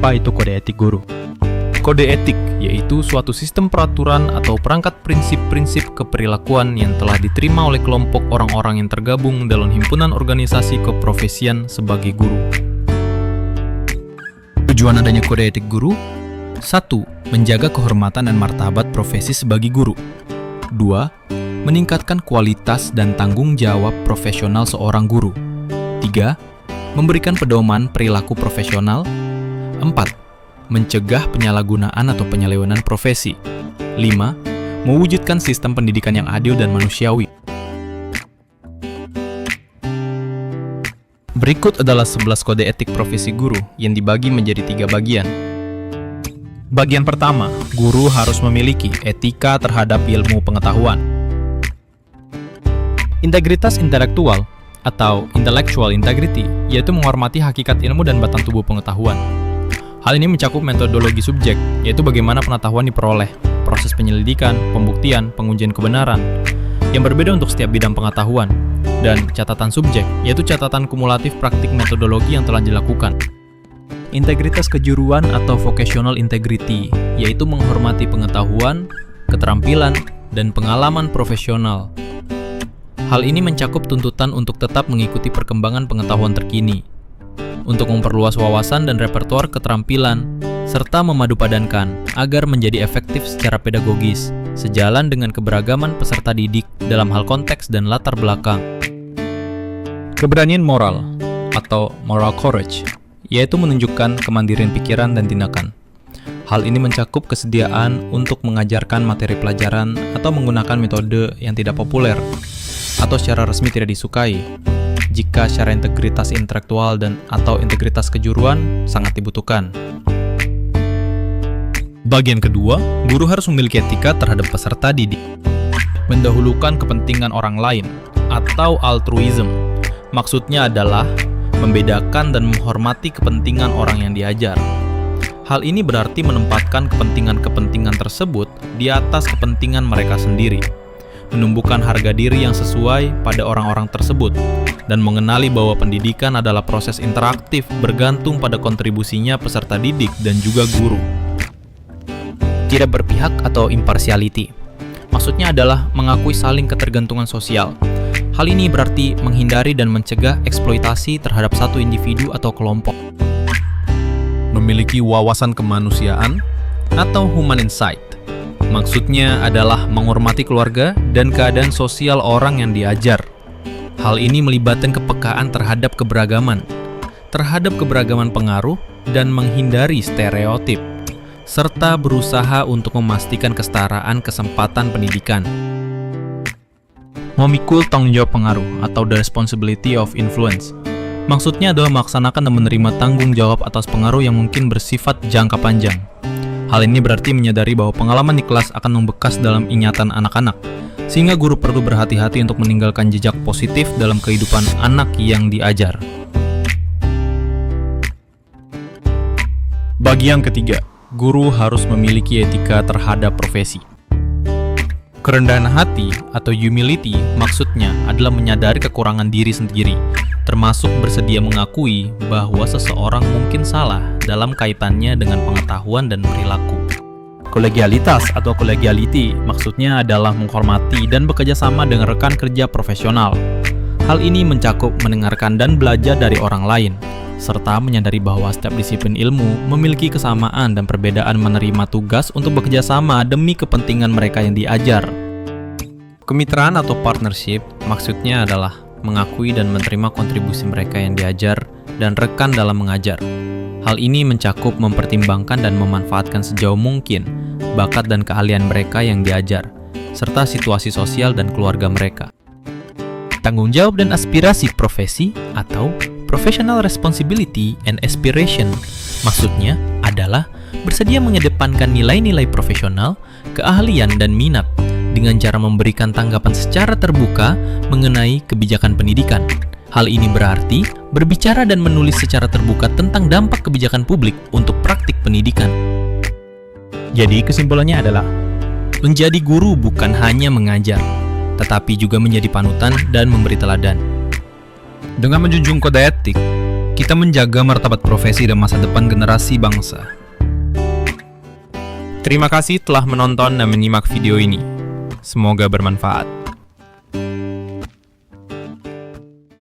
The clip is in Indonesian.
Apa itu kode etik guru? Kode etik yaitu suatu sistem peraturan atau perangkat prinsip-prinsip keperilakuan yang telah diterima oleh kelompok orang-orang yang tergabung dalam himpunan organisasi keprofesian sebagai guru. Tujuan adanya kode etik guru: 1. Menjaga kehormatan dan martabat profesi sebagai guru. 2. Meningkatkan kualitas dan tanggung jawab profesional seorang guru. 3. Memberikan pedoman perilaku profesional. 4. Mencegah penyalahgunaan atau penyelewengan profesi. 5. Mewujudkan sistem pendidikan yang adil dan manusiawi. Berikut adalah 11 kode etik profesi guru yang dibagi menjadi 3 bagian. Bagian pertama, guru harus memiliki etika terhadap ilmu pengetahuan. Integritas intelektual atau intellectual integrity, yaitu menghormati hakikat ilmu dan batang tubuh pengetahuan. Hal ini mencakup metodologi subjek, yaitu bagaimana pengetahuan diperoleh, proses penyelidikan, pembuktian, pengujian kebenaran, yang berbeda untuk setiap bidang pengetahuan, dan catatan subjek, yaitu catatan kumulatif praktik metodologi yang telah dilakukan. Integritas kejuruan atau vocational integrity, yaitu menghormati pengetahuan, keterampilan, dan pengalaman profesional. Hal ini mencakup tuntutan untuk tetap mengikuti perkembangan pengetahuan terkini, untuk memperluas wawasan dan repertoar keterampilan, serta memadupadankan agar menjadi efektif secara pedagogis, sejalan dengan keberagaman peserta didik dalam hal konteks dan latar belakang. Keberanian moral atau moral courage, yaitu menunjukkan kemandirian pikiran dan tindakan. Hal ini mencakup kesediaan untuk mengajarkan materi pelajaran atau menggunakan metode yang tidak populer atau secara resmi tidak disukai, jika secara integritas intelektual dan atau integritas kejuruan sangat dibutuhkan. Bagian kedua, guru harus memiliki etika terhadap peserta didik. Mendahulukan kepentingan orang lain atau altruism. Maksudnya adalah membedakan dan menghormati kepentingan orang yang diajar. Hal ini berarti menempatkan kepentingan-kepentingan tersebut di atas kepentingan mereka sendiri, menumbuhkan harga diri yang sesuai pada orang-orang tersebut, dan mengenali bahwa pendidikan adalah proses interaktif bergantung pada kontribusinya peserta didik dan juga guru. Tidak berpihak atau impartiality. Maksudnya adalah mengakui saling ketergantungan sosial. Hal ini berarti menghindari dan mencegah eksploitasi terhadap satu individu atau kelompok. Memiliki wawasan kemanusiaan atau human insight. Maksudnya adalah menghormati keluarga dan keadaan sosial orang yang diajar. Hal ini melibatkan kepekaan terhadap keberagaman pengaruh, dan menghindari stereotip, serta berusaha untuk memastikan kesetaraan kesempatan pendidikan. Memikul tanggung jawab pengaruh atau the responsibility of influence. Maksudnya adalah melaksanakan dan menerima tanggung jawab atas pengaruh yang mungkin bersifat jangka panjang. Hal ini berarti menyadari bahwa pengalaman di kelas akan membekas dalam ingatan anak-anak, sehingga guru perlu berhati-hati untuk meninggalkan jejak positif dalam kehidupan anak yang diajar. Bagian ketiga, guru harus memiliki etika terhadap profesi. Kerendahan hati atau humility maksudnya adalah menyadari kekurangan diri sendiri, termasuk bersedia mengakui bahwa seseorang mungkin salah dalam kaitannya dengan pengetahuan dan perilaku. Kolegialitas atau collegiality maksudnya adalah menghormati dan bekerja sama dengan rekan kerja profesional. Hal ini mencakup mendengarkan dan belajar dari orang lain, serta menyadari bahwa setiap disiplin ilmu memiliki kesamaan dan perbedaan menerima tugas untuk bekerja sama demi kepentingan mereka yang diajar. Kemitraan atau partnership maksudnya adalah mengakui dan menerima kontribusi mereka yang diajar dan rekan dalam mengajar. Hal ini mencakup mempertimbangkan dan memanfaatkan sejauh mungkin bakat dan keahlian mereka yang diajar, serta situasi sosial dan keluarga mereka. Tanggung jawab dan aspirasi profesi atau professional responsibility and aspiration maksudnya adalah bersedia mengedepankan nilai-nilai profesional, keahlian, dan minat dengan cara memberikan tanggapan secara terbuka mengenai kebijakan pendidikan. Hal ini berarti berbicara dan menulis secara terbuka tentang dampak kebijakan publik untuk praktik pendidikan. Jadi kesimpulannya adalah, menjadi guru bukan hanya mengajar, tetapi juga menjadi panutan dan memberi teladan. Dengan menjunjung kode etik, kita menjaga martabat profesi dan masa depan generasi bangsa. Terima kasih telah menonton dan menyimak video ini. Semoga bermanfaat.